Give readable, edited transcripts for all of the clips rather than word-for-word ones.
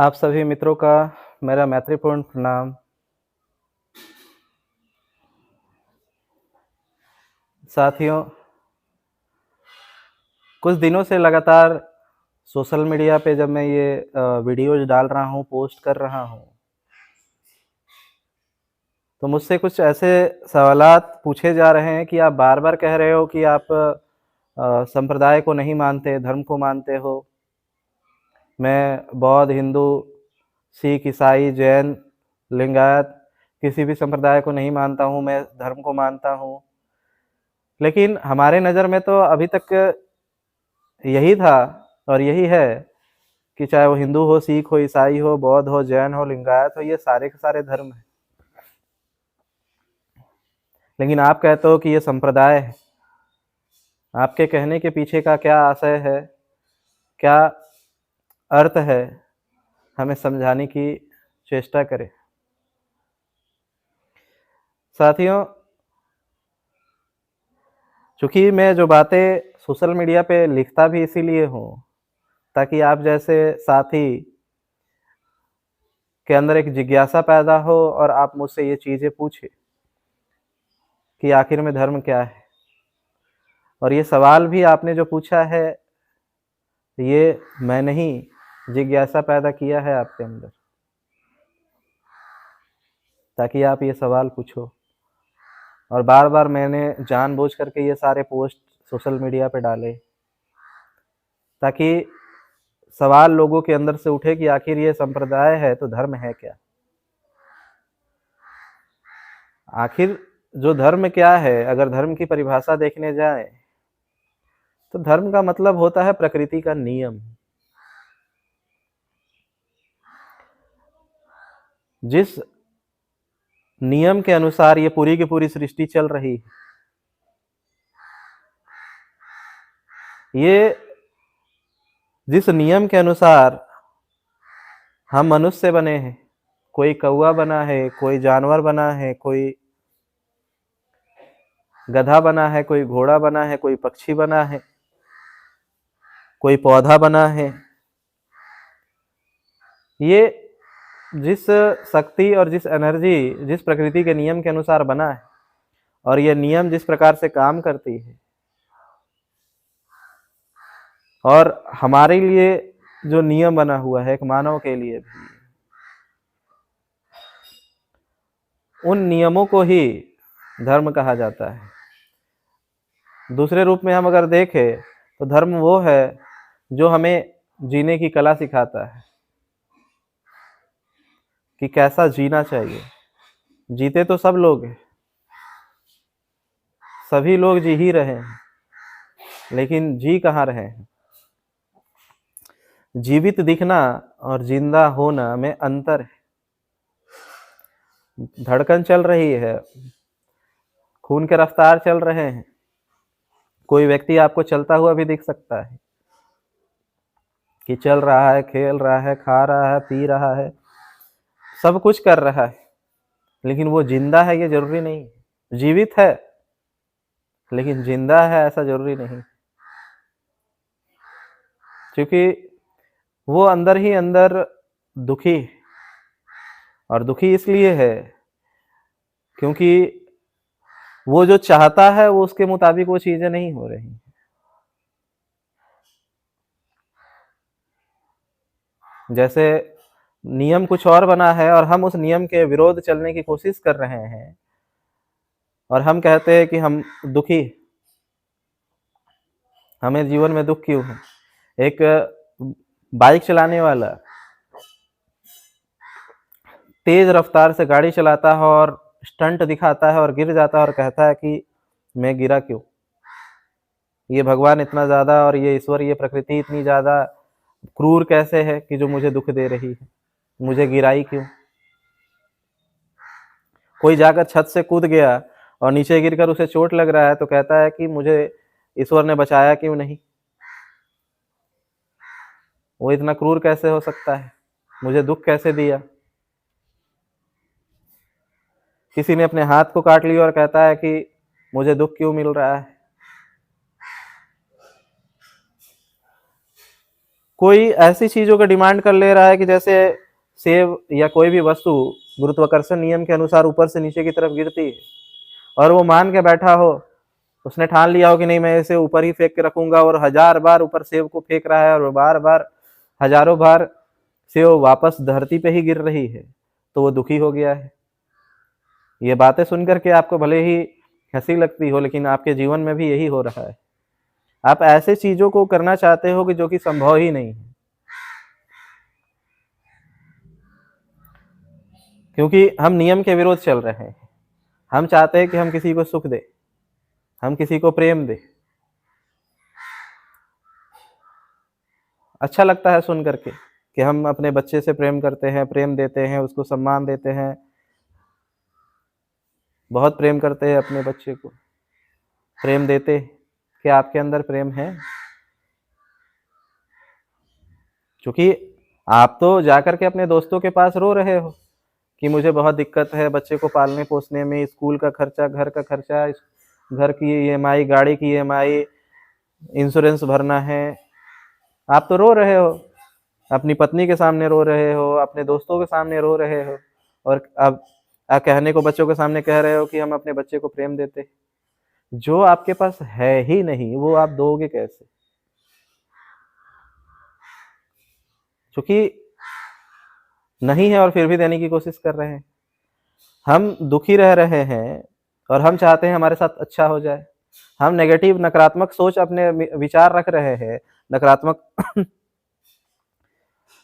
आप सभी मित्रों का मेरा मैत्रीपूर्ण प्रणाम। साथियों, कुछ दिनों से लगातार सोशल मीडिया पे जब मैं ये वीडियोज़ डाल रहा हूँ, पोस्ट कर रहा हूँ, तो मुझसे कुछ ऐसे सवालात पूछे जा रहे हैं कि आप बार-बार कह रहे हो कि आप संप्रदाय को नहीं मानते, धर्म को मानते हो। मैं बौद्ध, हिंदू, सिख, ईसाई, जैन, लिंगायत किसी भी संप्रदाय को नहीं मानता हूँ, मैं धर्म को मानता हूँ। लेकिन हमारे नज़र में तो अभी तक यही था और यही है कि चाहे वो हिंदू हो, सिख हो, ईसाई हो, बौद्ध हो, जैन हो, लिंगायत हो, ये सारे के सारे धर्म हैं। लेकिन आप कहते हो कि ये संप्रदाय है। आपके कहने के पीछे का क्या आशय है, क्या अर्थ है, हमें समझाने की चेष्टा करें। साथियों, चूँकि मैं जो बातें सोशल मीडिया पे लिखता भी इसीलिए हूँ, ताकि आप जैसे साथी के अंदर एक जिज्ञासा पैदा हो और आप मुझसे ये चीज़ें पूछें कि आखिर में धर्म क्या है? और ये सवाल भी आपने जो पूछा है, ये मैंने ही जिज्ञासा पैदा किया है आपके अंदर, ताकि आप ये सवाल पूछो। और बार-बार मैंने जानबूझ करके ये सारे पोस्ट सोशल मीडिया पे डाले, ताकि सवाल लोगों के अंदर से उठे कि आखिर ये संप्रदाय है तो धर्म है क्या? आखिर जो धर्म क्या है, अगर धर्म की परिभाषा देखने जाएँ, तो धर्म का मतलब होता है प्रकृति का नियम। जिस नियम के अनुसार ये पूरी की पूरी सृष्टि चल रही है, ये जिस नियम के अनुसार हम मनुष्य बने हैं, कोई कौवा बना है, कोई जानवर बना है, कोई गधा बना है, कोई घोड़ा बना है, कोई पक्षी बना है, कोई पौधा बना है। ये जिस शक्ति और जिस एनर्जी, जिस प्रकृति के नियम के अनुसार बना है और ये नियम जिस प्रकार से काम करती है, और हमारे लिए जो नियम बना हुआ है एक मानव के लिए भी, उन नियमों को ही धर्म कहा जाता है। दूसरे रूप में हम अगर देखें तो धर्म वो है जो हमें जीने की कला सिखाता है कि कैसा जीना चाहिए। जीते तो सब लोग हैं, सभी लोग जी ही रहे हैं, लेकिन जी कहाँ रहे हैं? जीवित दिखना और जिंदा होना में अंतर है। धड़कन चल रही है, खून के रफ्तार चल रहे हैं। कोई व्यक्ति आपको चलता हुआ भी दिख सकता है कि चल रहा है, खेल रहा है, खा रहा है, पी रहा है, सब कुछ कर रहा है, लेकिन वो जिंदा है ये जरूरी नहीं। जीवित है लेकिन जिंदा है ऐसा जरूरी नहीं, क्योंकि वो अंदर ही अंदर दुखी है। और दुखी इसलिए है क्योंकि वो जो चाहता है वो उसके मुताबिक वो चीजें नहीं हो रही। जैसे नियम कुछ और बना है और हम उस नियम के विरोध चलने की कोशिश कर रहे हैं और हम कहते हैं कि हम दुखी, हमें जीवन में दुख क्यों है। एक बाइक चलाने वाला तेज रफ्तार से गाड़ी चलाता है और स्टंट दिखाता है और गिर जाता है और कहता है कि मैं गिरा क्यों? ये भगवान इतना ज़्यादा और ये ईश्वर, ये प्रकृति इतनी ज़्यादा क्रूर कैसे है कि जो मुझे दुख दे रही है? मुझे गिराई क्यों? कोई जाकर छत से कूद गया और नीचे गिरकर उसे चोट लग रहा है तो कहता है कि मुझे ईश्वर ने बचाया क्यों नहीं? वो इतना क्रूर कैसे हो सकता है? मुझे दुख कैसे दिया? किसी ने अपने हाथ को काट लिया और कहता है कि मुझे दुख क्यों मिल रहा है? कोई ऐसी चीज़ों का डिमांड कर ले रहा है कि जैसे सेब या कोई भी वस्तु गुरुत्वाकर्षण नियम के अनुसार ऊपर से नीचे की तरफ गिरती है, और वो मान के बैठा हो, उसने ठान लिया हो कि नहीं मैं इसे ऊपर ही फेंक के रखूंगा, और 1000 बार ऊपर सेब को फेंक रहा है और बार बार हजारों बार सेब वापस धरती पे ही गिर रही है, तो वो दुखी हो गया है। ये बातें सुन करके आपको भले ही हंसी लगती हो, लेकिन आपके जीवन में भी यही हो रहा है। आप ऐसे चीजों को करना चाहते हो कि जो कि संभव ही नहीं है, क्योंकि हम नियम के विरोध चल रहे हैं। हम चाहते हैं कि हम किसी को सुख दे, हम किसी को प्रेम दे। अच्छा लगता है सुन करके कि हम अपने बच्चे से प्रेम करते हैं, प्रेम देते हैं, उसको सम्मान देते हैं, बहुत प्रेम करते हैं अपने बच्चे को, प्रेम देते। क्या आपके अंदर प्रेम है? क्योंकि आप तो जाकर के अपने दोस्तों के पास रो रहे हो कि मुझे बहुत दिक्कत है बच्चे को पालने पोसने में, स्कूल का खर्चा, घर का खर्चा, घर की ईएमआई, गाड़ी की ईएमआई, इंश्योरेंस भरना है। आप तो रो रहे हो, अपनी पत्नी के सामने रो रहे हो, अपने दोस्तों के सामने रो रहे हो, और अब आप कहने को बच्चों के सामने कह रहे हो कि हम अपने बच्चे को प्रेम देते। जो आपके पास है ही नहीं वो आप दोगे कैसे? क्योंकि नहीं है और फिर भी देने की कोशिश कर रहे हैं। हम दुखी रह रहे हैं और हम चाहते हैं हमारे साथ अच्छा हो जाए। हम नेगेटिव, नकारात्मक सोच अपने विचार रख रहे हैं, नकारात्मक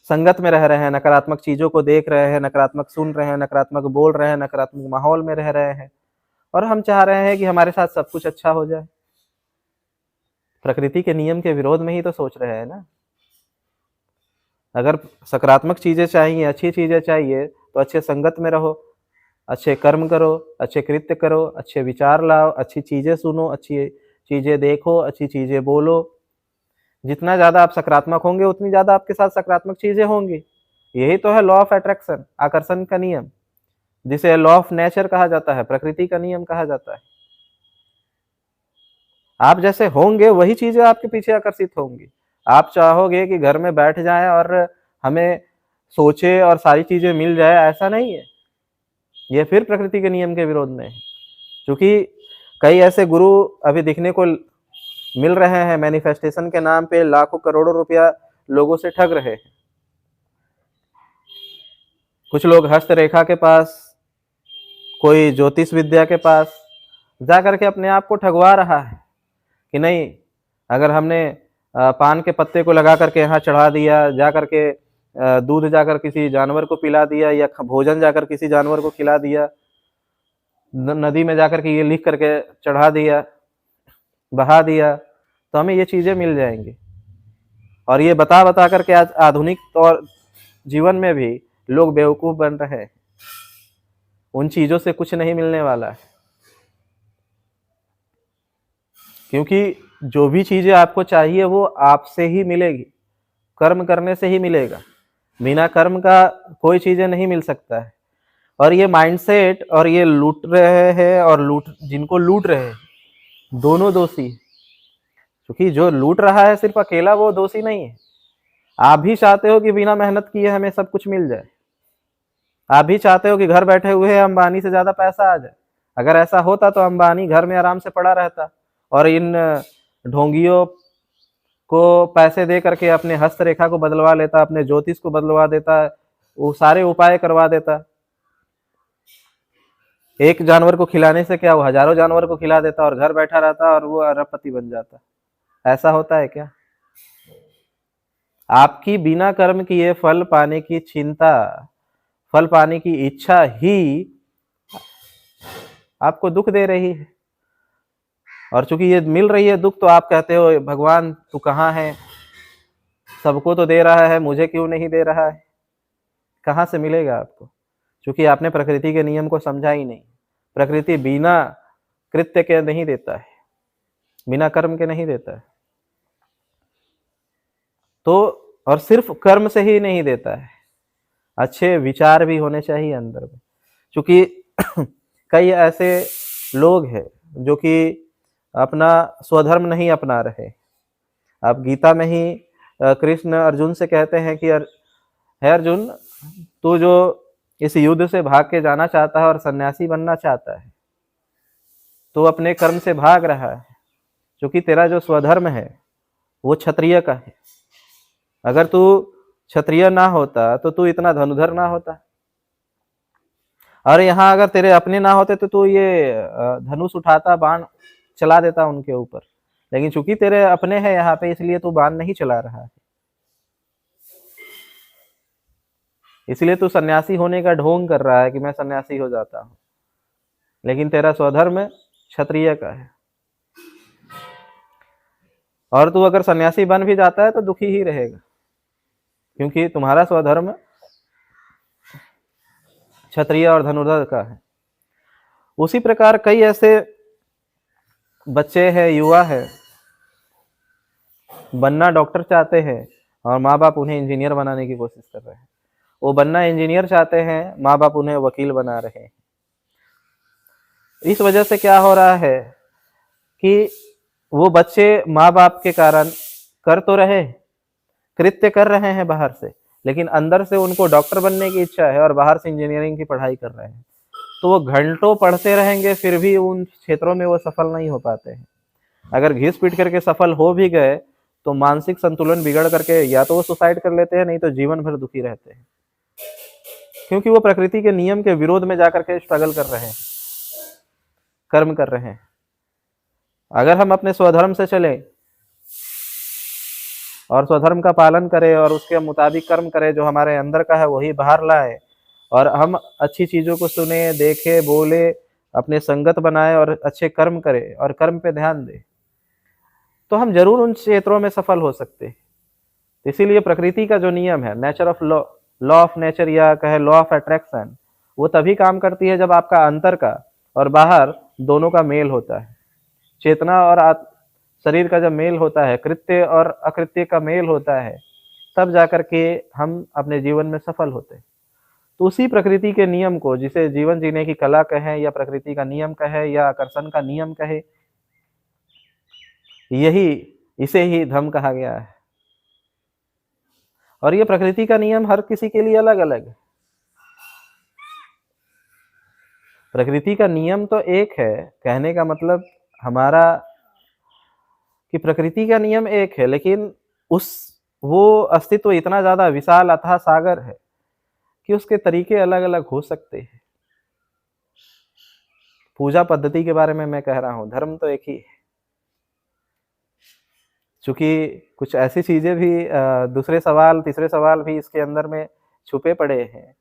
संगत में रह रहे हैं, नकारात्मक चीज़ों को देख रहे हैं, नकारात्मक सुन रहे हैं, नकारात्मक बोल रहे हैं, नकारात्मक माहौल में रह रहे हैं, और हम चाह रहे हैं कि हमारे साथ सब कुछ अच्छा हो जाए। प्रकृति के नियम के विरोध में ही तो सोच रहे हैं ना। अगर सकारात्मक चीज़ें चाहिए, अच्छी चीज़ें चाहिए, तो अच्छे संगत में रहो, अच्छे कर्म करो, अच्छे कृत्य करो, अच्छे विचार लाओ, अच्छी चीज़ें सुनो, अच्छी चीज़ें देखो, अच्छी चीज़ें बोलो। जितना ज़्यादा आप सकारात्मक होंगे उतनी ज़्यादा आपके साथ सकारात्मक चीज़ें होंगी। यही तो है लॉ ऑफ अट्रैक्शन, आकर्षण का नियम, जिसे लॉ ऑफ नेचर कहा जाता है, प्रकृति का नियम कहा जाता है। आप जैसे होंगे वही चीज़ें आपके पीछे आकर्षित होंगी। आप चाहोगे कि घर में बैठ जाएँ और हमें सोचे और सारी चीज़ें मिल जाए, ऐसा नहीं है। ये फिर प्रकृति के नियम के विरोध में है। क्योंकि कई ऐसे गुरु अभी दिखने को मिल रहे हैं, मैनिफेस्टेशन के नाम पे लाखों करोड़ों रुपया लोगों से ठग रहे हैं। कुछ लोग हस्तरेखा के पास, कोई ज्योतिष विद्या के पास जा करके अपने आप को ठगवा रहा है कि नहीं, अगर हमने पान के पत्ते को लगा करके यहाँ चढ़ा दिया, जा करके दूध जाकर किसी जानवर को पिला दिया, या भोजन जाकर किसी जानवर को खिला दिया, नदी में जाकर के ये लिख करके चढ़ा दिया, बहा दिया, तो हमें ये चीज़ें मिल जाएंगी। और ये बता बता करके आज आधुनिक तौर जीवन में भी लोग बेवकूफ़ बन रहे हैं। उन चीज़ों से कुछ नहीं मिलने वाला है, क्योंकि जो भी चीज़ें आपको चाहिए वो आपसे ही मिलेगी, कर्म करने से ही मिलेगा। बिना कर्म का कोई चीज़ें नहीं मिल सकता है। और ये माइंडसेट, और ये लूट रहे हैं और जिनको लूट रहे हैं, दोनों दोषी। क्योंकि जो लूट रहा है सिर्फ अकेला वो दोषी नहीं है। आप भी चाहते हो कि बिना मेहनत किए हमें सब कुछ मिल जाए। आप भी चाहते हो कि घर बैठे हुए अंबानी से ज़्यादा पैसा आ जाए। अगर ऐसा होता तो अंबानी घर में आराम से पड़ा रहता और इन ढोंगियों को पैसे दे करके अपने हस्तरेखा को बदलवा लेता, अपने ज्योतिष को बदलवा देता, वो सारे उपाय करवा देता। एक जानवर को खिलाने से क्या, वो हजारों जानवर को खिला देता और घर बैठा रहता और वो अरबपति बन जाता। ऐसा होता है क्या? आपकी बिना कर्म किए फल पाने की चिंता, फल पाने की इच्छा ही आपको दुख दे रही है। और चूंकि ये मिल रही है दुख, तो आप कहते हो भगवान तू कहाँ है, सबको तो दे रहा है, मुझे क्यों नहीं दे रहा है? कहाँ से मिलेगा आपको? क्योंकि आपने प्रकृति के नियम को समझा ही नहीं। प्रकृति बिना कृत्य के नहीं देता है, बिना कर्म के नहीं देता है। तो और सिर्फ कर्म से ही नहीं देता है, अच्छे विचार भी होने चाहिए अंदर में। क्योंकि कई ऐसे लोग हैं जो कि अपना स्वधर्म नहीं अपना रहे। आप गीता में ही कृष्ण अर्जुन से कहते हैं कि हे अर्जुन, तू जो इस युद्ध से भाग के जाना चाहता है और सन्यासी बनना चाहता है, तो अपने कर्म से भाग रहा है, क्योंकि तेरा जो स्वधर्म है वो क्षत्रिय का है। अगर तू क्षत्रिय ना होता तो तू इतना धनुधर ना होता, और यहाँ अगर तेरे अपने ना होते तो तू ये धनुष उठाता, बाण चला देता उनके ऊपर। लेकिन चूंकि तेरे अपने हैं यहाँ पे, इसलिए तू बाण नहीं चला रहा है, इसलिए तू सन्यासी होने का ढोंग कर रहा है कि मैं सन्यासी हो जाता हूँ, लेकिन तेरा स्वधर्म क्षत्रिय का है। और तू अगर सन्यासी बन भी जाता है तो दुखी ही रहेगा, क्योंकि तुम्हारा स्वधर्म क्षत्रिय और धनुर्धर का है। उसी प्रकार कई ऐसे बच्चे हैं, युवा है, बनना डॉक्टर चाहते हैं और माँ बाप उन्हें इंजीनियर बनाने की कोशिश कर रहे हैं। वो बनना इंजीनियर चाहते हैं, माँ बाप उन्हें वकील बना रहे हैं। इस वजह से क्या हो रहा है कि वो बच्चे माँ बाप के कारण कर तो रहे, कृत्य कर रहे हैं बाहर से, लेकिन अंदर से उनको डॉक्टर बनने की इच्छा है और बाहर से इंजीनियरिंग की पढ़ाई कर रहे हैं। तो वो घंटों पढ़ते रहेंगे, फिर भी उन क्षेत्रों में वो सफल नहीं हो पाते हैं। अगर घिस पीट करके सफल हो भी गए तो मानसिक संतुलन बिगड़ करके या तो वो सुसाइड कर लेते हैं, नहीं तो जीवन भर दुखी रहते हैं, क्योंकि वो प्रकृति के नियम के विरोध में जाकर के स्ट्रगल कर रहे हैं, कर्म कर रहे हैं। अगर हम अपने स्वधर्म से चलें और स्वधर्म का पालन करें और उसके मुताबिक कर्म करें, जो हमारे अंदर का है वही बाहर लाए, और हम अच्छी चीज़ों को सुने, देखे, बोले, अपने संगत बनाए और अच्छे कर्म करें और कर्म पे ध्यान दें, तो हम जरूर उन क्षेत्रों में सफल हो सकते हैं। इसीलिए प्रकृति का जो नियम है, nature of law of nature या कहे लॉ ऑफ अट्रैक्शन, वो तभी काम करती है जब आपका अंतर का और बाहर दोनों का मेल होता है। चेतना और शरीर का जब मेल होता है, कृत्य और अकृत्य का मेल होता है, तब जाकर के हम अपने जीवन में सफल होते हैं। तो उसी प्रकृति के नियम को, जिसे जीवन जीने की कला कहें या प्रकृति का नियम कहे या आकर्षण का नियम कहे, इसे ही धर्म कहा गया है। और ये प्रकृति का नियम हर किसी के लिए अलग अलग है। प्रकृति का नियम तो एक है, कहने का मतलब हमारा कि प्रकृति का नियम एक है, लेकिन वो अस्तित्व इतना ज्यादा विशाल अथाह सागर है कि उसके तरीके अलग अलग हो सकते हैं। पूजा पद्धति के बारे में मैं कह रहा हूँ, धर्म तो एक ही है। चूंकि कुछ ऐसी चीजें भी दूसरे सवाल, तीसरे सवाल भी इसके अंदर में छुपे पड़े हैं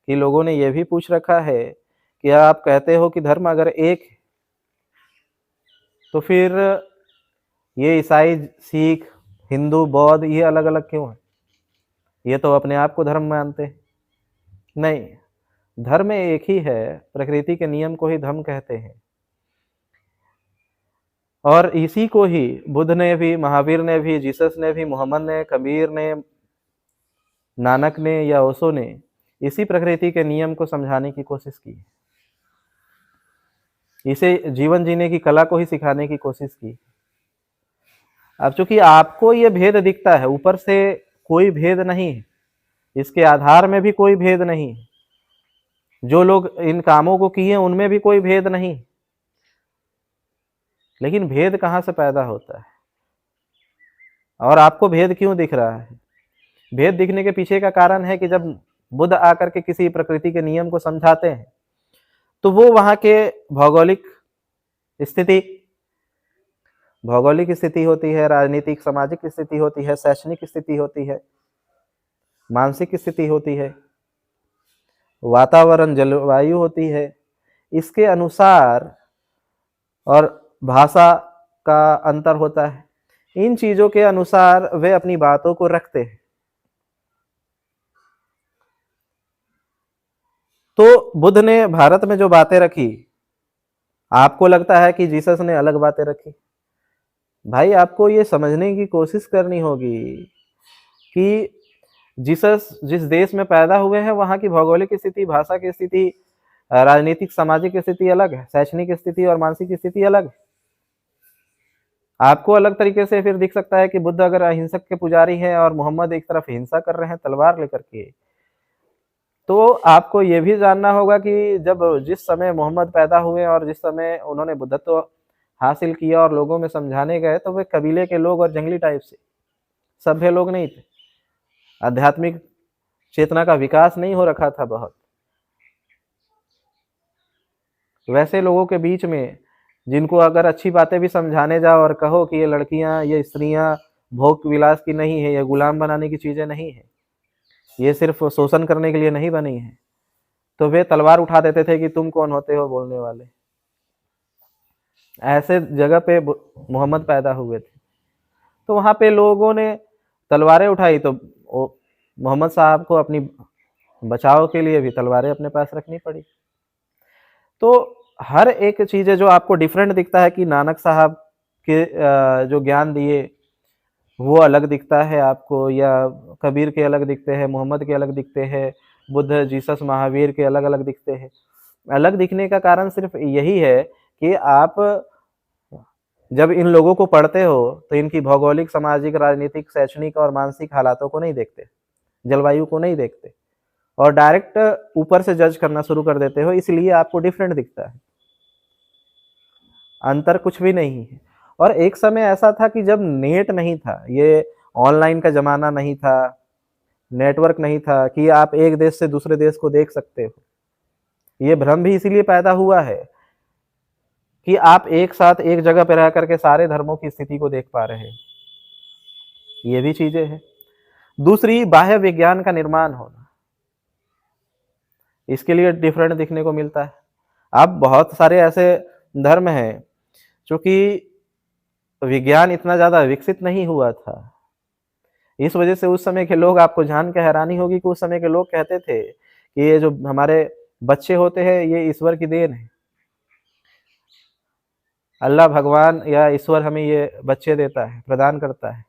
कि लोगों ने ये भी पूछ रखा है कि आप कहते हो कि धर्म अगर एक है, तो फिर ये ईसाई, सिख, हिंदू, बौद्ध ये अलग अलग क्यों है? ये तो अपने आप को धर्म मानते हैं। नहीं, धर्म एक ही है, प्रकृति के नियम को ही धर्म कहते हैं। और इसी को ही बुद्ध ने भी, महावीर ने भी, जीसस ने भी, मोहम्मद ने, कबीर ने, नानक ने या ओशो ने इसी प्रकृति के नियम को समझाने की कोशिश की, इसे जीवन जीने की कला को ही सिखाने की कोशिश की। अब चूंकि आपको ये भेद दिखता है, ऊपर से कोई भेद नहीं है, इसके आधार में भी कोई भेद नहीं है, जो लोग इन कामों को किए उनमें भी कोई भेद नहीं, लेकिन भेद कहाँ से पैदा होता है और आपको भेद क्यों दिख रहा है? भेद दिखने के पीछे का कारण है कि जब बुद्ध आकर के किसी प्रकृति के नियम को समझाते हैं, तो वो वहां के भौगोलिक स्थिति होती है, राजनीतिक सामाजिक स्थिति होती है, शैक्षणिक स्थिति होती है, मानसिक स्थिति होती है, वातावरण, जलवायु होती है, इसके अनुसार, और भाषा का अंतर होता है। इन चीजों के अनुसार वे अपनी बातों को रखते हैं। तो बुद्ध ने भारत में जो बातें रखी, आपको लगता है कि जीसस ने अलग बातें रखी? भाई, आपको ये समझने की कोशिश करनी होगी कि जीसस जिस देश में पैदा हुए हैं, वहां की भौगोलिक स्थिति, भाषा की स्थिति, राजनीतिक सामाजिक स्थिति अलग है, शैक्षणिक स्थिति और मानसिक स्थिति अलग है। आपको अलग तरीके से फिर दिख सकता है कि बुद्ध अगर अहिंसक के पुजारी हैं और मोहम्मद एक तरफ हिंसा कर रहे हैं तलवार लेकर के, तो आपको ये भी जानना होगा कि जब जिस समय मोहम्मद पैदा हुए और जिस समय उन्होंने बुद्धत्व हासिल किया और लोगों में समझाने गए, तो वे कबीले के लोग और जंगली टाइप से, सभ्य लोग नहीं थे। आध्यात्मिक चेतना का विकास नहीं हो रखा था बहुत। वैसे लोगों के बीच में जिनको अगर अच्छी बातें भी समझाने जाओ और कहो कि ये लड़कियां, ये स्त्रियां भोग विलास की नहीं है, ये गुलाम बनाने की चीजें नहीं है, ये सिर्फ शोषण करने के लिए नहीं बनी है, तो वे तलवार उठा देते थे कि तुम कौन होते हो बोलने वाले। ऐसे जगह पे मोहम्मद पैदा हुए थे, तो वहां पे लोगों ने तलवारें उठाई, तो मोहम्मद साहब को अपनी बचाव के लिए भी तलवारें अपने पास रखनी पड़ी। तो हर एक चीज़ है जो आपको डिफरेंट दिखता है कि नानक साहब के जो ज्ञान दिए वो अलग दिखता है आपको, या कबीर के अलग दिखते हैं, मोहम्मद के अलग दिखते हैं, बुद्ध, जीसस, महावीर के अलग अलग दिखते हैं। अलग दिखने का कारण सिर्फ यही है कि आप जब इन लोगों को पढ़ते हो तो इनकी भौगोलिक, सामाजिक, राजनीतिक, शैक्षणिक और मानसिक हालातों को नहीं देखते, जलवायु को नहीं देखते, और डायरेक्ट ऊपर से जज करना शुरू कर देते हो, इसलिए आपको डिफरेंट दिखता है। अंतर कुछ भी नहीं है। और एक समय ऐसा था कि जब नेट नहीं था, ये ऑनलाइन का ज़माना नहीं था, नेटवर्क नहीं था कि आप एक देश से दूसरे देश को देख सकते हो। ये भ्रम भी इसीलिए पैदा हुआ है कि आप एक साथ एक जगह पे रह करके सारे धर्मों की स्थिति को देख पा रहे हैं। ये भी चीज़ें हैं। दूसरी, बाह्य विज्ञान का निर्माण होना, इसके लिए डिफरेंट दिखने को मिलता है। अब बहुत सारे ऐसे धर्म हैं चूँकि विज्ञान इतना ज़्यादा विकसित नहीं हुआ था, इस वजह से उस समय के लोग, आपको जान के हैरानी होगी कि उस समय के लोग कहते थे कि ये जो हमारे बच्चे होते हैं ये ईश्वर की देन है, अल्लाह भगवान या ईश्वर हमें ये बच्चे देता है, प्रदान करता है।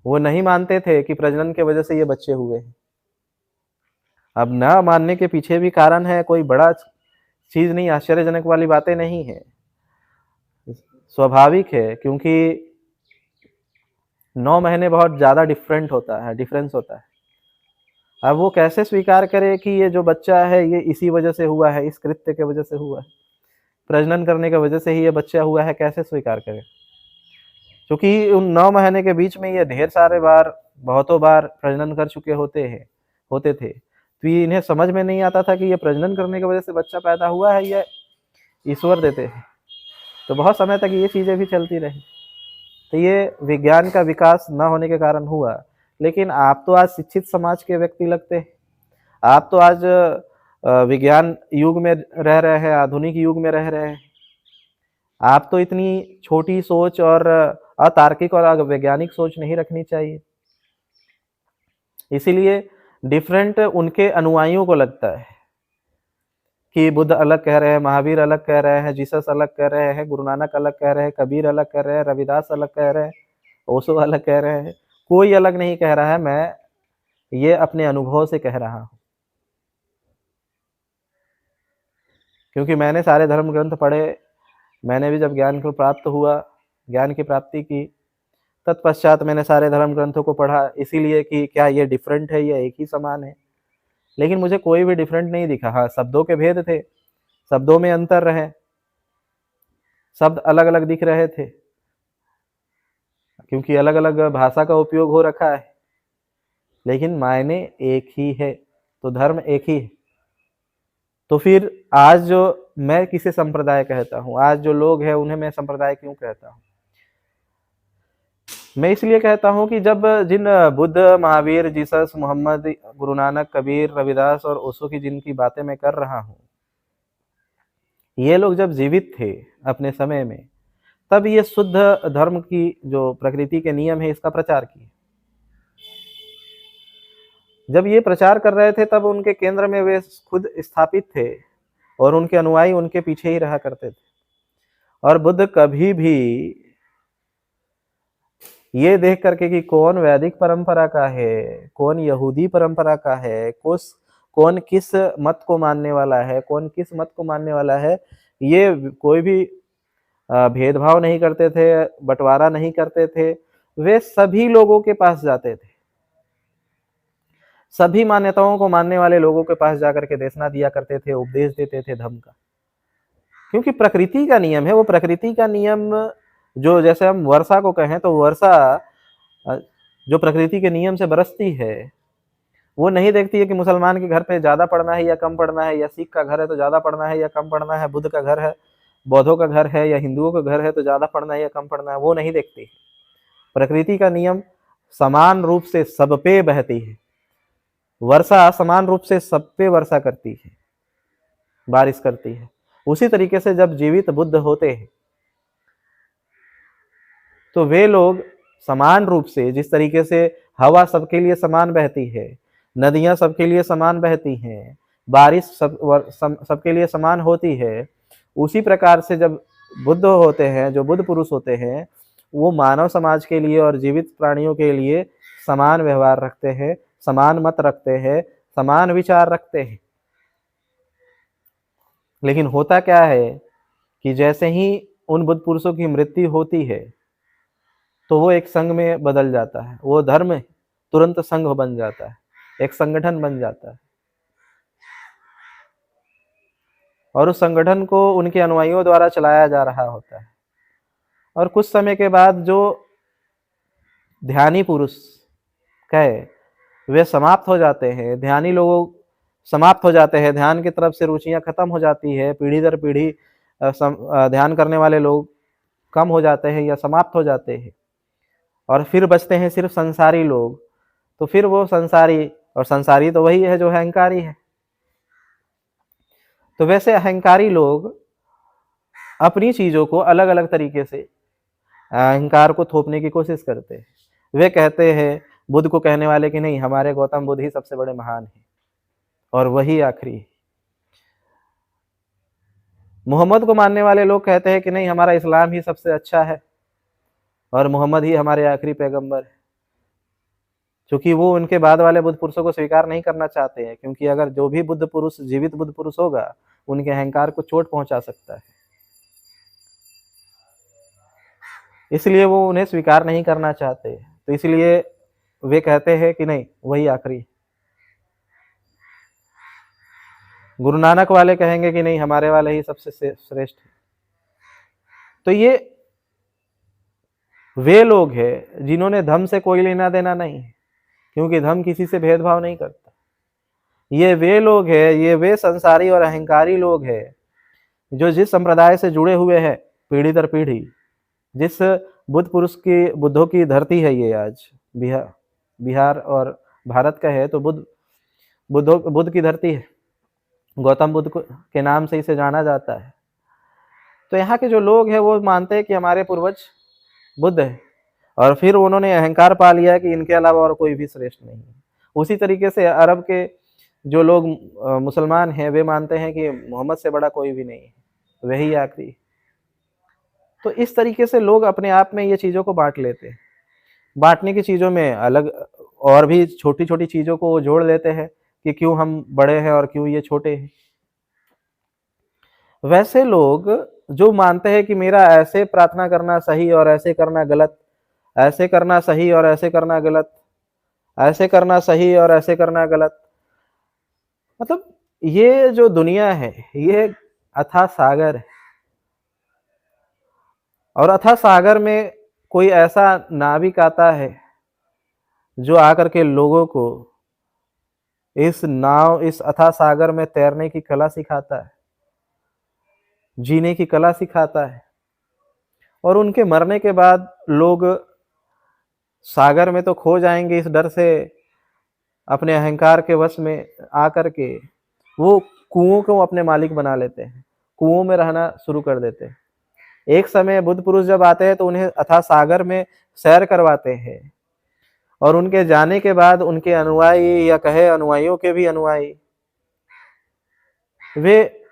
वो नहीं मानते थे कि प्रजनन के वजह से ये बच्चे हुए हैं। अब ना मानने के पीछे भी कारण है, कोई बड़ा चीज़ नहीं, आश्चर्यजनक वाली बातें नहीं है, स्वाभाविक है, क्योंकि 9 महीने बहुत ज़्यादा डिफरेंस होता है। अब वो कैसे स्वीकार करे कि ये जो बच्चा है ये इसी वजह से हुआ है, इस कृत्य के वजह से हुआ है, प्रजनन करने की वजह से ही ये बच्चा हुआ है, कैसे स्वीकार करे? क्योंकि उन 9 महीने के बीच में ये ढेर सारे बार, बहुतों बार प्रजनन कर चुके होते थे। तो ये इन्हें समझ में नहीं आता था कि ये प्रजनन करने की वजह से बच्चा पैदा हुआ है या ईश्वर देते हैं। तो बहुत समय तक ये चीज़ें भी चलती रही। तो ये विज्ञान का विकास न होने के कारण हुआ। लेकिन आप तो आज शिक्षित समाज के व्यक्ति लगते हैं। आप तो आज विज्ञान युग में रह रहे हैं, आधुनिक युग में रह रहे हैं। आप तो इतनी छोटी सोच और अतार्किक और अवैज्ञानिक सोच नहीं रखनी चाहिए। इसीलिए डिफरेंट उनके अनुयायियों को लगता है कि बुद्ध अलग कह रहे हैं, महावीर अलग कह रहे हैं, जीसस अलग कह रहे हैं, गुरु नानक अलग कह रहे हैं, कबीर अलग कह रहे हैं, रविदास अलग कह रहे हैं, ओशो अलग कह रहे हैं। कोई अलग नहीं कह रहा है, मैं ये अपने अनुभव से कह रहा हूँ। क्योंकि मैंने सारे धर्म ग्रंथ पढ़े, मैंने भी जब ज्ञान को प्राप्त हुआ, ज्ञान की प्राप्ति की, तत्पश्चात मैंने सारे धर्म ग्रंथों को पढ़ा, इसीलिए कि क्या ये डिफरेंट है या एक ही समान है। लेकिन मुझे कोई भी डिफरेंट नहीं दिखा। हाँ, शब्दों के भेद थे, शब्दों में अंतर रहे, शब्द अलग अलग दिख रहे थे, क्योंकि अलग अलग भाषा का उपयोग हो रखा है, लेकिन मायने एक ही है, तो धर्म एक ही है। तो फिर आज जो मैं किसे संप्रदाय कहता हूँ, आज जो लोग हैं उन्हें मैं संप्रदाय क्यों कहता हूँ? मैं इसलिए कहता हूँ कि जब जिन बुद्ध, महावीर, जीसस, मोहम्मद, गुरु नानक, कबीर, रविदास और ओशो की जिनकी बातें मैं कर रहा हूँ, ये लोग जब जीवित थे अपने समय में, तब ये शुद्ध धर्म की जो प्रकृति के नियम है इसका प्रचार किए। जब ये प्रचार कर रहे थे तब उनके केंद्र में वे खुद स्थापित थे और उनके अनुयायी उनके पीछे ही रहा करते थे। और बुद्ध कभी भी ये देख करके कि कौन वैदिक परंपरा का है, कौन यहूदी परंपरा का है, कौन किस मत को मानने वाला है, कौन किस मत को मानने वाला है, ये कोई भी भेदभाव नहीं करते थे, बँटवारा नहीं करते थे, वे सभी लोगों के पास जाते थे। सभी मान्यताओं को मानने वाले लोगों के पास जाकर के देशना दिया करते थे, उपदेश देते थे धर्म का। क्योंकि प्रकृति का नियम है, वो प्रकृति का नियम जो जैसे हम वर्षा को कहें तो वर्षा जो प्रकृति के नियम से बरसती है, वो नहीं देखती है कि मुसलमान के घर पे ज़्यादा पढ़ना है या कम पढ़ना है, या सिख का घर है तो ज़्यादा पढ़ना है या कम पढ़ना है, बुद्ध का घर है, बौद्धों का घर है या हिंदुओं का घर है तो ज़्यादा पढ़ना है या कम पढ़ना है, वो नहीं देखती। प्रकृति का नियम समान रूप से सब पे बहती है। वर्षा समान रूप से सब पे वर्षा करती है, बारिश करती है। उसी तरीके से जब जीवित बुद्ध होते हैं तो वे लोग समान रूप से, जिस तरीके से हवा सबके लिए समान बहती है, नदियां सबके लिए समान बहती हैं, बारिश सबके लिए समान होती है, उसी प्रकार से जब बुद्ध होते हैं, जो बुद्ध पुरुष होते हैं, वो मानव समाज के लिए और जीवित प्राणियों के लिए समान व्यवहार रखते हैं, समान मत रखते हैं, समान विचार रखते हैं। लेकिन होता क्या है कि जैसे ही उन बुद्ध पुरुषों की मृत्यु होती है तो वो एक संघ में बदल जाता है, वो धर्म तुरंत संघ बन जाता है, एक संगठन बन जाता है, और उस संगठन को उनके अनुयायियों द्वारा चलाया जा रहा होता है। और कुछ समय के बाद जो ध्यानी पुरुष कहे वे समाप्त हो जाते हैं, ध्यानी लोग समाप्त हो जाते हैं, ध्यान की तरफ से रुचियां खत्म हो जाती है, पीढ़ी दर पीढ़ी ध्यान करने वाले लोग कम हो जाते हैं या समाप्त हो जाते हैं, और फिर बचते हैं सिर्फ संसारी लोग। तो फिर वो संसारी, और संसारी तो वही है जो अहंकारी है। तो वैसे अहंकारी लोग अपनी चीजों को अलग अलग तरीके से अहंकार को थोपने की कोशिश करते हैं। वे कहते हैं बुद्ध को कहने वाले कि नहीं, हमारे गौतम बुद्ध ही सबसे बड़े महान हैं और वही आखिरी है। मोहम्मद को मानने वाले लोग कहते हैं कि नहीं, हमारा इस्लाम ही सबसे अच्छा है और मोहम्मद ही हमारे आखिरी पैगंबर है। क्योंकि वो उनके बाद वाले बुद्ध पुरुषों को स्वीकार नहीं करना चाहते हैं, क्योंकि अगर जो भी बुद्ध पुरुष जीवित बुद्ध पुरुष होगा उनके अहंकार को चोट पहुंचा सकता है, इसलिए वो उन्हें स्वीकार नहीं करना चाहते। तो इसलिए वे कहते हैं कि नहीं, वही आखिरी। गुरु नानक वाले कहेंगे कि नहीं, हमारे वाले ही सबसे श्रेष्ठ है। तो ये वे लोग हैं जिन्होंने धर्म से कोई लेना देना नहीं है, क्योंकि धर्म किसी से भेदभाव नहीं करता। ये वे लोग हैं, ये वे संसारी और अहंकारी लोग हैं जो जिस संप्रदाय से जुड़े हुए हैं पीढ़ी दर पीढ़ी, जिस बुद्ध पुरुष की, बुद्धों की धरती है ये आज बिहार और भारत का है, तो बुद्ध की धरती है, गौतम बुद्ध के नाम से इसे जाना जाता है। तो यहाँ के जो लोग हैं वो मानते हैं कि हमारे पूर्वज बुद्ध है, और फिर उन्होंने अहंकार पा लिया कि इनके अलावा और कोई भी श्रेष्ठ नहीं है। उसी तरीके से अरब के जो लोग मुसलमान हैं वे मानते हैं कि मोहम्मद से बड़ा कोई भी नहीं है, वही आखिरी। तो इस तरीके से लोग अपने आप में ये चीज़ों को बांट लेते हैं। बांटने की चीज़ों में अलग और भी छोटी छोटी चीज़ों को जोड़ लेते हैं कि क्यों हम बड़े हैं और क्यों ये छोटे हैं। वैसे लोग जो मानते हैं कि मेरा ऐसे प्रार्थना करना सही और ऐसे करना गलत, ऐसे करना सही और ऐसे करना गलत, ऐसे करना सही और ऐसे करना गलत, मतलब ये जो दुनिया है ये अथाह सागर है, और अथाह सागर में कोई ऐसा नाविक आता है जो आकर के लोगों को इस नाव, इस अथाह सागर में तैरने की कला सिखाता है, जीने की कला सिखाता है, और उनके मरने के बाद लोग सागर में तो खो जाएंगे इस डर से, अपने अहंकार के वश में आकर के वो कुओं को अपने मालिक बना लेते हैं, कुओं में रहना शुरू कर देते हैं। एक समय बुद्ध पुरुष जब आते हैं तो उन्हें अथाह सागर में सैर करवाते हैं, और उनके जाने के बाद उनके अनुयायी, या कहे अनुयायियों के भी अनुयायी, वे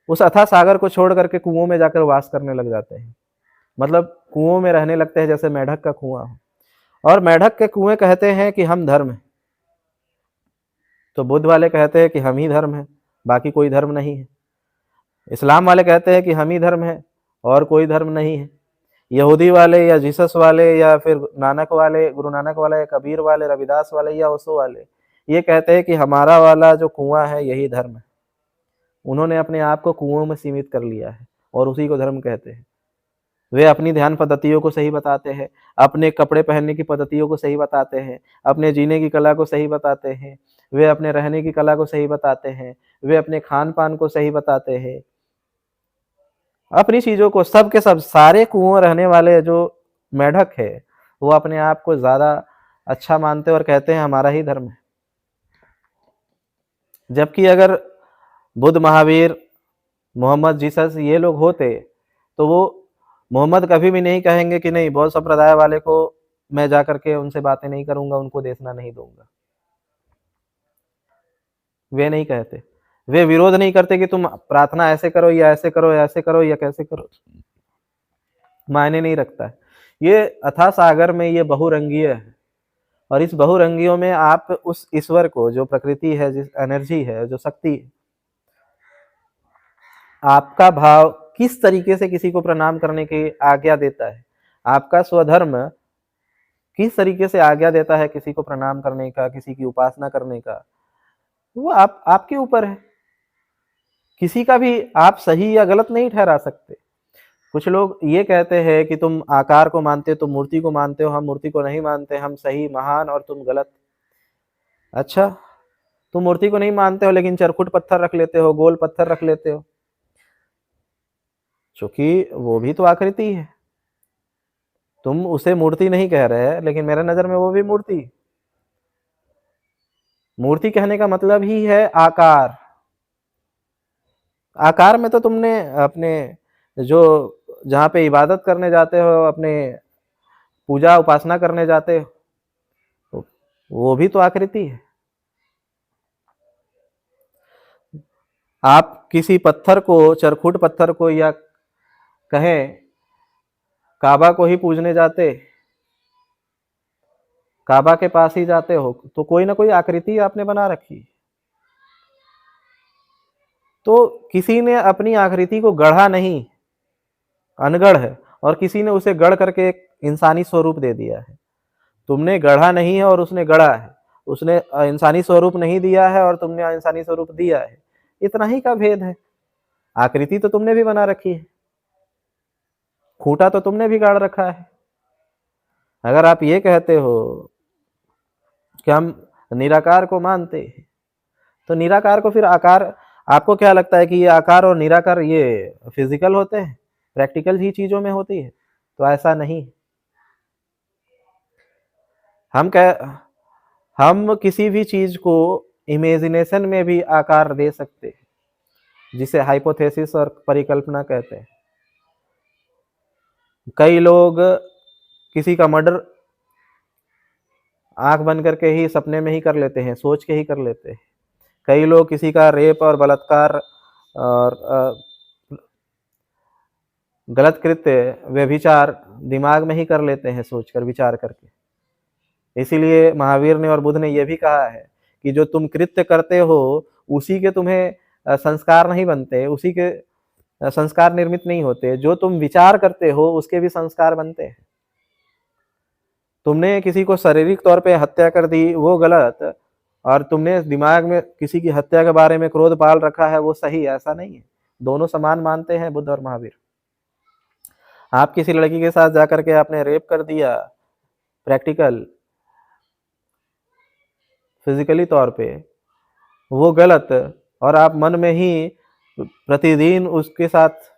उस अथाह सागर को छोड़ करके कुओं में जाकर वास करने लग जाते हैं। मतलब कुओं में रहने लगते हैं, जैसे मेढक का कुआं हो, और मेढक के कुएं कहते हैं कि हम धर्म है। तो बुद्ध वाले कहते हैं कि हम ही धर्म है, बाकी कोई धर्म नहीं है। इस्लाम वाले कहते हैं कि हम ही धर्म है, और कोई धर्म नहीं है। यहूदी वाले या जीसस वाले या फिर नानक वाले, गुरु नानक वाले या कबीर वाले, रविदास वाले या ओशो वाले, ये कहते हैं कि हमारा वाला जो कुआं है यही धर्म है। उन्होंने अपने आप को कुओं में सीमित कर लिया है और उसी को धर्म कहते हैं। वे अपनी ध्यान पद्धतियों को सही बताते हैं, अपने कपड़े पहनने की पद्धतियों को सही बताते हैं, अपने जीने की कला को सही बताते हैं, वे अपने रहने की कला को सही बताते हैं, वे अपने खान-पान को सही बताते हैं। अपनी चीज़ों को सब के सब सारे कुओं रहने वाले जो मेढक है, वो अपने आप को ज़्यादा अच्छा मानते हैं और कहते हैं हमारा ही धर्म है। जबकि अगर बुद्ध, महावीर, मोहम्मद, जीसस ये लोग होते, तो वो मोहम्मद कभी भी नहीं कहेंगे कि नहीं बौद्ध संप्रदाय वाले को मैं जाकर के उनसे बातें नहीं करूँगा, उनको देखना नहीं दूँगा। वे नहीं कहते। वे विरोध नहीं करते कि तुम प्रार्थना ऐसे करो या ऐसे करो या ऐसे करो या कैसे करो। मायने नहीं रखता है। ये अथाह सागर में ये बहुरंगीय है और इस बहुरंगियों में आप उस ईश्वर को, जो प्रकृति है, जिस एनर्जी है, जो शक्ति है, आपका भाव किस तरीके से किसी को प्रणाम करने की आज्ञा देता है, आपका स्वधर्म किस तरीके से आज्ञा देता है किसी को प्रणाम करने का, किसी की उपासना करने का, वो आपके ऊपर है। किसी का भी आप सही या गलत नहीं ठहरा सकते। कुछ लोग ये कहते हैं कि तुम आकार को मानते हो, तुम मूर्ति को मानते हो, हम मूर्ति को नहीं मानते, हम सही महान और तुम गलत। अच्छा, तुम मूर्ति को नहीं मानते हो लेकिन चरखुट पत्थर रख लेते हो, गोल पत्थर रख लेते हो, क्योंकि वो भी तो आकृति है। तुम उसे मूर्ति नहीं कह रहे, लेकिन मेरे नज़र में वो भी मूर्ति। मूर्ति कहने का मतलब ही है आकार। आकार में तो तुमने अपने जो जहाँ पे इबादत करने जाते हो, अपने पूजा उपासना करने जाते हो, वो भी तो आकृति है। आप किसी पत्थर को, चरखुट पत्थर को या कहें काबा को ही पूजने जाते, काबा के पास ही जाते हो, तो कोई ना कोई आकृति आपने बना रखी। तो किसी ने अपनी आकृति को गढ़ा नहीं, अनगढ़ है, और किसी ने उसे गढ़ करके एक इंसानी स्वरूप दे दिया है। तुमने गढ़ा नहीं है और उसने गढ़ा है, उसने इंसानी स्वरूप नहीं दिया है और तुमने इंसानी स्वरूप दिया है, इतना ही का भेद है। आकृति तो तुमने भी बना रखी है, खूंटा तो तुमने भी गाड़ रखा है। अगर आप ये कहते हो कि हम निराकार को मानते हैं, तो निराकार को फिर आकार, आपको क्या लगता है कि ये आकार और निराकार ये फिजिकल होते हैं, प्रैक्टिकल ही चीजों में होती है? तो ऐसा नहीं। हम किसी भी चीज को इमेजिनेशन में भी आकार दे सकते हैं, जिसे हाइपोथेसिस और परिकल्पना कहते हैं। कई लोग किसी का मर्डर आंख बंद करके ही सपने में ही कर लेते हैं, सोच के ही कर लेते हैं। कई लोग किसी का रेप और बलात्कार और गलत कृत्य, व्यभिचार दिमाग में ही कर लेते हैं, सोचकर, विचार करके। इसीलिए महावीर ने और बुद्ध ने यह भी कहा है कि जो तुम कृत्य करते हो उसी के तुम्हें संस्कार नहीं बनते, उसी के संस्कार निर्मित नहीं होते। जो तुम विचार करते हो उसके भी संस्कार बनते हैं। तुमने किसी को शारीरिक तौर पे हत्या कर दी, वो गलत, और तुमने दिमाग में किसी की हत्या के बारे में क्रोध पाल रखा है, वो सही, ऐसा नहीं है। दोनों समान मानते हैं बुद्ध और महावीर। आप किसी लड़की के साथ जाकर के आपने रेप कर दिया, प्रैक्टिकल फिजिकली तौर पे, वो गलत, और आप मन में ही प्रतिदिन उसके साथ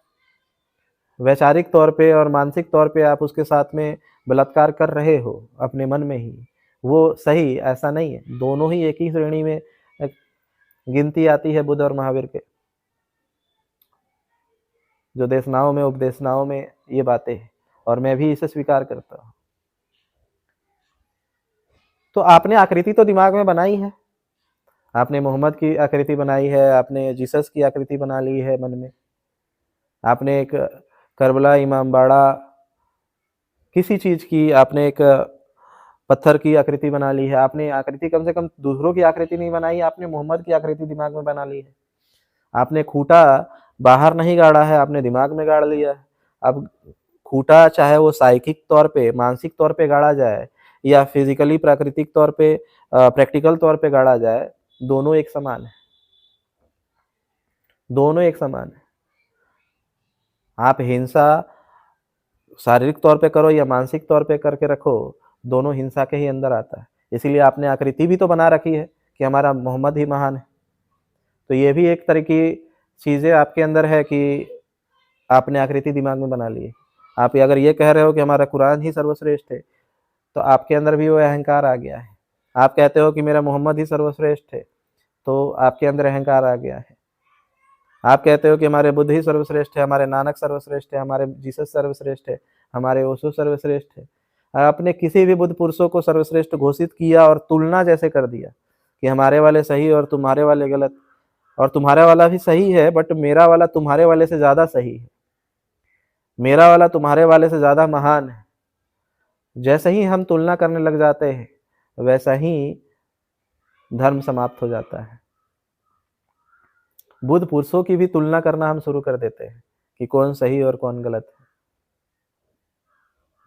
वैचारिक तौर पे और मानसिक तौर पे आप उसके साथ में बलात्कार कर रहे हो अपने मन में ही, वो सही, ऐसा नहीं है। दोनों ही एक ही श्रेणी में गिनती आती है बुद्ध और महावीर के। जो देशनाओं में, उपदेशनाओं में ये बातें हैं, और मैं भी इसे स्वीकार करता हूँ। तो आपने आकृति तो दिमाग में बनाई है, आपने मोहम्मद की आकृति बनाई है, आपने जीसस की आकृति बना ली है मन में, आपने एक करबला, इमामबाड़ा, किसी चीज की आपने एक पत्थर की आकृति बना ली है। आपने आकृति कम से कम दूसरों की आकृति नहीं बनाई, आपने मोहम्मद की आकृति दिमाग में बना ली है। आपने खूंटा बाहर नहीं गाड़ा है, आपने दिमाग में गाड़ लिया है। अब खूंटा चाहे वो साइकिक तौर पे, मानसिक तौर पे गाड़ा जाए या फिज़िकली प्राकृतिक तौर पे प्रैक्टिकल तौर पे गाड़ा जाए, दोनों एक समान है। दोनों एक समान है। आप हिंसा शारीरिक तौर पे करो या मानसिक तौर पे करके रखो, दोनों हिंसा के ही अंदर आता है। इसीलिए आपने आकृति भी तो बना रखी है कि हमारा मोहम्मद ही महान है। तो ये भी एक तरह की चीज़ें आपके अंदर है कि आपने आकृति दिमाग में बना ली है। आप अगर ये कह रहे हो कि हमारा कुरान ही सर्वश्रेष्ठ है, तो आपके अंदर भी वो अहंकार आ गया है। आप कहते हो कि मेरा मोहम्मद ही सर्वश्रेष्ठ है, तो आपके अंदर अहंकार आ गया है। आप कहते हो कि हमारे बुद्ध ही सर्वश्रेष्ठ है, हमारे नानक सर्वश्रेष्ठ है, हमारे जीसस सर्वश्रेष्ठ है, हमारे ओशो सर्वश्रेष्ठ है। आपने किसी भी बुद्ध पुरुषों को सर्वश्रेष्ठ घोषित किया और तुलना जैसे कर दिया कि हमारे वाले सही और तुम्हारे वाले गलत, और तुम्हारे वाला भी सही है बट मेरा वाला तुम्हारे वाले से ज़्यादा सही है, मेरा वाला तुम्हारे वाले से ज़्यादा महान है। जैसे ही हम तुलना करने लग जाते हैं, वैसा ही धर्म समाप्त हो जाता है। बुद्ध पुरुषों की भी तुलना करना हम शुरू कर देते हैं कि कौन सही और कौन गलत है।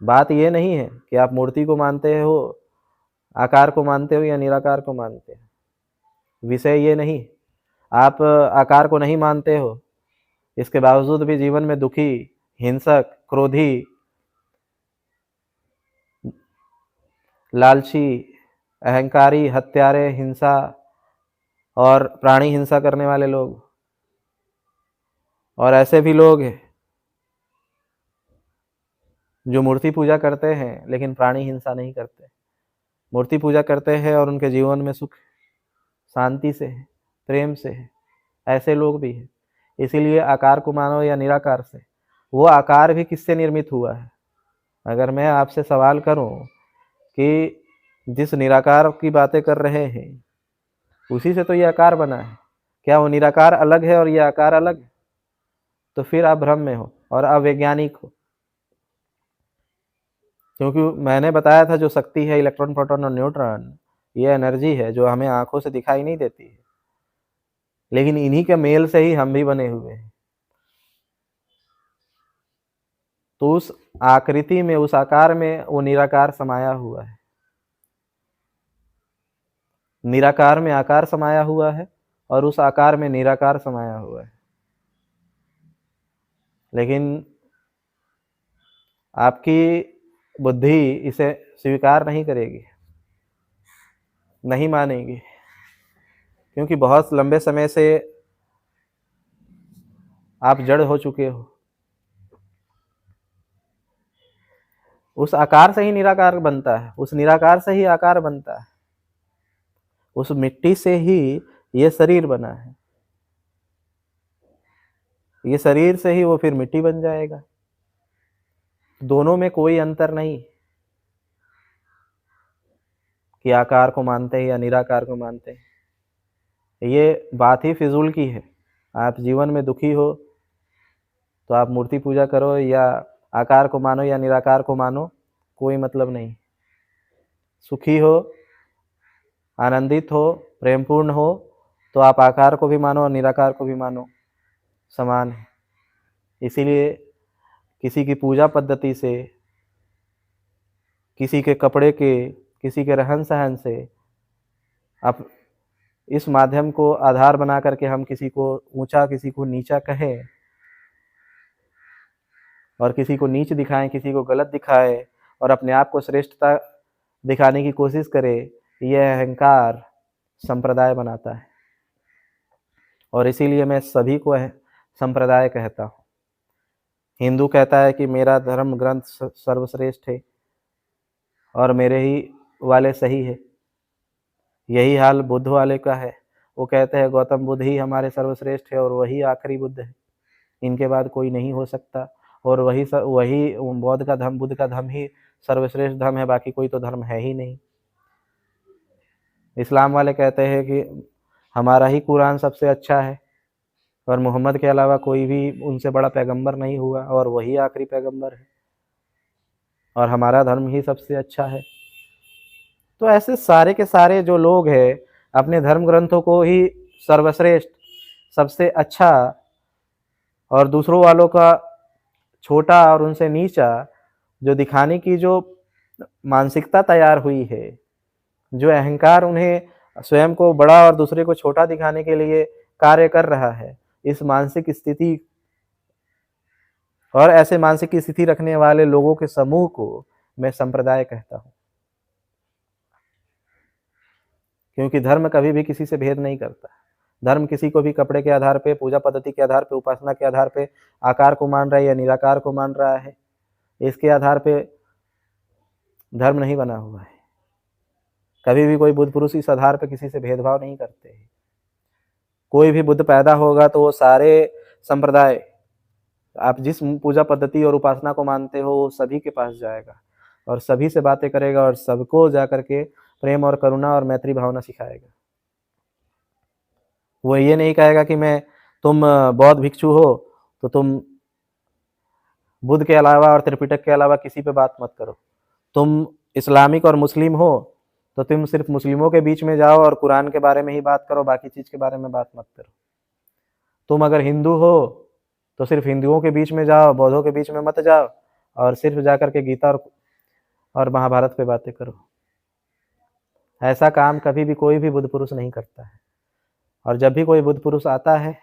बात ये नहीं है कि आप मूर्ति को मानते हो, आकार को मानते हो या निराकार को मानते हो। विषय ये नहीं, आप आकार को नहीं मानते हो, इसके बावजूद भी जीवन में दुखी, हिंसक, क्रोधी, लालची, अहंकारी, हत्यारे, हिंसा और प्राणी हिंसा करने वाले लोग, और ऐसे भी लोग हैं जो मूर्ति पूजा करते हैं लेकिन प्राणी हिंसा नहीं करते। मूर्ति पूजा करते हैं और उनके जीवन में सुख शांति से है, प्रेम से है। ऐसे लोग भी हैं। इसीलिए आकार को मानो या निराकार से, वो आकार भी किससे निर्मित हुआ है? अगर मैं आपसे सवाल करूं कि जिस निराकार की बातें कर रहे हैं उसी से तो ये आकार बना है, क्या वो निराकार अलग है और ये आकार अलग है? तो फिर आप भ्रम में हो और अवैज्ञानिक हो। क्योंकि मैंने बताया था जो शक्ति है इलेक्ट्रॉन, प्रोटॉन और न्यूट्रॉन, ये एनर्जी है जो हमें आंखों से दिखाई नहीं देती है, लेकिन इन्हीं के मेल से ही हम भी बने हुए हैं। तो उस आकृति में, उस आकार में वो निराकार समाया हुआ है। निराकार में आकार समाया हुआ है और उस आकार में निराकार समाया हुआ है। लेकिन आपकी बुद्धि इसे स्वीकार नहीं करेगी, नहीं मानेगी, क्योंकि बहुत लंबे समय से आप जड़ हो चुके हो। उस आकार से ही निराकार बनता है, उस निराकार से ही आकार बनता है, उस मिट्टी से ही ये शरीर बना है, ये शरीर से ही वो फिर मिट्टी बन जाएगा। दोनों में कोई अंतर नहीं कि आकार को मानते हैं या निराकार को मानते हैं। ये बात ही फिजूल की है। आप जीवन में दुखी हो तो आप मूर्ति पूजा करो या आकार को मानो या निराकार को मानो, कोई मतलब नहीं। सुखी हो, आनंदित हो, प्रेमपूर्ण हो तो आप आकार को भी मानो और निराकार को भी मानो, समान है। इसीलिए किसी की पूजा पद्धति से, किसी के कपड़े के, किसी के रहन सहन से, आप इस माध्यम को आधार बना करके हम किसी को ऊंचा, किसी को नीचा कहें और किसी को नीच दिखाएं, किसी को गलत दिखाएं और अपने आप को श्रेष्ठता दिखाने की कोशिश करें, यह अहंकार संप्रदाय बनाता है। और इसीलिए मैं सभी को संप्रदाय कहता हूँ। हिंदू कहता है कि मेरा धर्म ग्रंथ सर्वश्रेष्ठ है और मेरे ही वाले सही है। यही हाल बुद्ध वाले का है। वो कहते हैं गौतम बुद्ध ही हमारे सर्वश्रेष्ठ है और वही आखिरी बुद्ध है, इनके बाद कोई नहीं हो सकता, और वही बौद्ध का धर्म, बुद्ध का धर्म ही सर्वश्रेष्ठ धर्म है, बाकी कोई तो धर्म है ही नहीं। इस्लाम वाले कहते हैं कि हमारा ही कुरान सबसे अच्छा है और मोहम्मद के अलावा कोई भी उनसे बड़ा पैगंबर नहीं हुआ और वही आखिरी पैगंबर है और हमारा धर्म ही सबसे अच्छा है। तो ऐसे सारे के सारे जो लोग हैं अपने धर्म ग्रंथों को ही सर्वश्रेष्ठ, सबसे अच्छा और दूसरों वालों का छोटा और उनसे नीचा जो दिखाने की जो मानसिकता तैयार हुई है, जो अहंकार उन्हें स्वयं को बड़ा और दूसरे को छोटा दिखाने के लिए कार्य कर रहा है, इस मानसिक स्थिति और ऐसे मानसिक स्थिति रखने वाले लोगों के समूह को मैं संप्रदाय कहता हूँ। क्योंकि धर्म कभी भी किसी से भेद नहीं करता। धर्म किसी को भी कपड़े के आधार पे, पूजा पद्धति के आधार पे, उपासना के आधार पे, आकार को मान रहा है या निराकार को मान रहा है, इसके आधार पे धर्म नहीं बना हुआ है। कभी भी कोई बुद्ध पुरुष इस आधार पे किसी से भेदभाव नहीं करते हैं। कोई भी बुद्ध पैदा होगा तो वो सारे संप्रदाय, आप जिस पूजा पद्धति और उपासना को मानते हो, वो सभी के पास जाएगा और सभी से बातें करेगा और सबको जाकर के प्रेम और करुणा और मैत्री भावना सिखाएगा। वो ये नहीं कहेगा कि तुम बौद्ध भिक्षु हो तो तुम बुद्ध के अलावा और त्रिपिटक के अलावा किसी पे बात मत करो। तुम इस्लामिक और मुस्लिम हो तो तुम सिर्फ मुस्लिमों के बीच में जाओ और कुरान के बारे में ही बात करो, बाकी चीज़ के बारे में बात मत करो। तुम अगर हिंदू हो तो सिर्फ हिंदुओं के बीच में जाओ, बौद्धों के बीच में मत जाओ और सिर्फ जाकर के गीता और महाभारत पे बातें करो। ऐसा काम कभी भी कोई भी बुद्ध पुरुष नहीं करता है। और जब भी कोई बुद्ध पुरुष आता है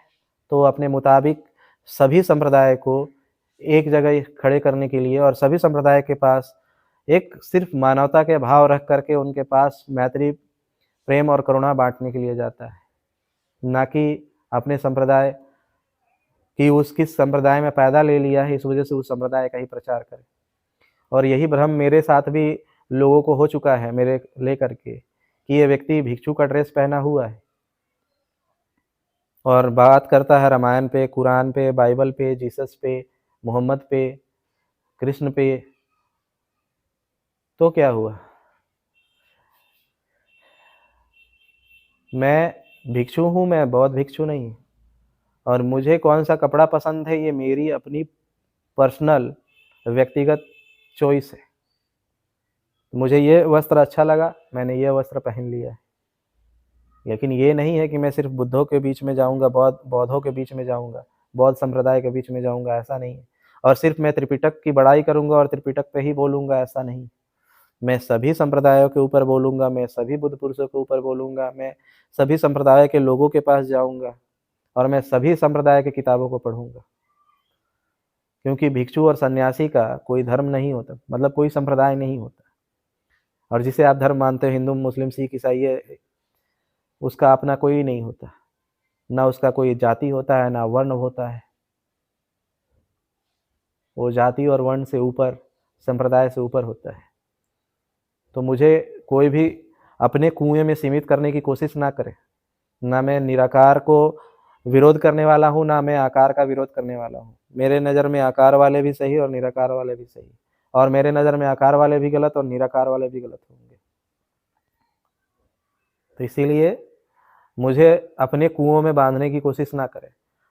तो अपने मुताबिक सभी संप्रदाय को एक जगह खड़े करने के लिए और सभी संप्रदाय के पास एक सिर्फ मानवता के भाव रख करके उनके पास मैत्री, प्रेम और करुणा बांटने के लिए जाता है, ना कि अपने संप्रदाय कि उस किस संप्रदाय में पैदा ले लिया है इस वजह से उस संप्रदाय का ही प्रचार करे। और यही भ्रम मेरे साथ भी लोगों को हो चुका है मेरे लेकर के कि ये व्यक्ति भिक्षु का ड्रेस पहना हुआ है और बात करता है रामायण पे, कुरान पे, बाइबल पे, जीसस पे, मोहम्मद पे, कृष्ण पे। तो क्या हुआ? मैं भिक्षु हूँ, मैं बौद्ध भिक्षु नहीं। और मुझे कौन सा कपड़ा पसंद है ये मेरी अपनी पर्सनल व्यक्तिगत चॉइस है। मुझे ये वस्त्र अच्छा लगा, मैंने ये वस्त्र पहन लिया है। लेकिन ये नहीं है कि मैं सिर्फ बुद्धों के बीच में जाऊंगा, बौद्धों के बीच में जाऊंगा, बौद्ध संप्रदाय के बीच में जाऊंगा, ऐसा नहीं है। और सिर्फ मैं त्रिपिटक की बड़ाई करूंगा और त्रिपिटक पे ही बोलूंगा, ऐसा नहीं। मैं सभी संप्रदायों के ऊपर बोलूंगा, मैं सभी बुद्ध पुरुषों के ऊपर बोलूंगा, मैं सभी संप्रदाय के लोगों के पास जाऊंगा और मैं सभी संप्रदाय की किताबों को पढ़ूंगा। क्योंकि भिक्षु और सन्यासी का कोई धर्म नहीं होता, मतलब कोई संप्रदाय नहीं होता। और जिसे आप धर्म मानते हो, हिंदू, मुस्लिम, सिख, ईसाई, उसका अपना कोई नहीं होता। ना उसका कोई जाति होता है, ना वर्ण होता है। वो जाति और वर्ण से ऊपर, संप्रदाय से ऊपर होता है। तो मुझे कोई भी अपने कुएं में सीमित करने की कोशिश ना करे। ना मैं निराकार को विरोध करने वाला हूँ, ना मैं आकार का विरोध करने वाला हूँ। मेरे नज़र में आकार वाले भी सही और निराकार वाले भी सही, और मेरे नज़र में आकार वाले भी गलत और निराकार वाले भी गलत होंगे। तो इसीलिए मुझे अपने कुओं में बांधने की कोशिश ना करें।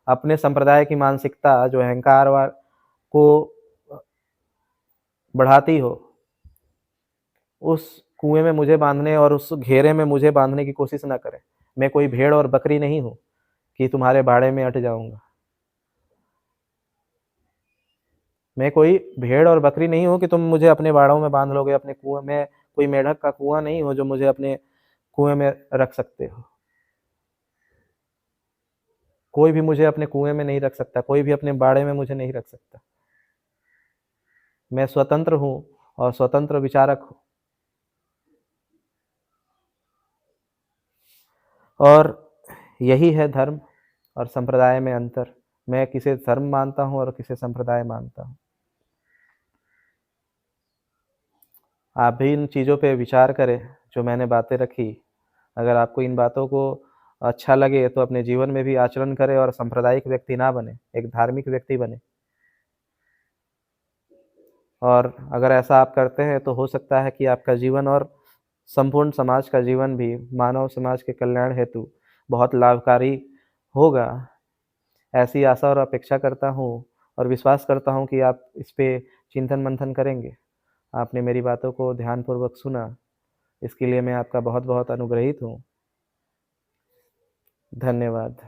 अपने संप्रदाय की मानसिकता जो अहंकार को बढ़ाती हो, उस कुएं में मुझे बांधने और उस घेरे में मुझे बांधने की कोशिश ना करें। मैं कोई भेड़ और बकरी नहीं हूँ कि तुम्हारे बाड़े में अट जाऊंगा। मैं कोई भेड़ और बकरी नहीं हूँ कि तुम मुझे अपने बाड़ों में बांध लोगे, अपने कुएं में। कोई मेढक का कुआं नहीं हो जो मुझे अपने कुएं में रख सकते हो। कोई भी मुझे अपने कुएं में नहीं रख सकता, कोई भी अपने बाड़े में मुझे नहीं रख सकता। मैं स्वतंत्र हूँ और स्वतंत्र विचारक हूँ। और यही है धर्म और संप्रदाय में अंतर। मैं किसे धर्म मानता हूँ और किसे संप्रदाय मानता हूँ। आप भी इन चीज़ों पे विचार करें जो मैंने बातें रखी। अगर आपको इन बातों को अच्छा लगे तो अपने जीवन में भी आचरण करें और सांप्रदायिक व्यक्ति ना बने, एक धार्मिक व्यक्ति बने। और अगर ऐसा आप करते हैं तो हो सकता है कि आपका जीवन और संपूर्ण समाज का जीवन भी मानव समाज के कल्याण हेतु बहुत लाभकारी होगा। ऐसी आशा और अपेक्षा करता हूँ और विश्वास करता हूँ कि आप इस पे चिंतन मंथन करेंगे। आपने मेरी बातों को ध्यानपूर्वक सुना, इसके लिए मैं आपका बहुत बहुत अनुग्रहित हूँ। धन्यवाद।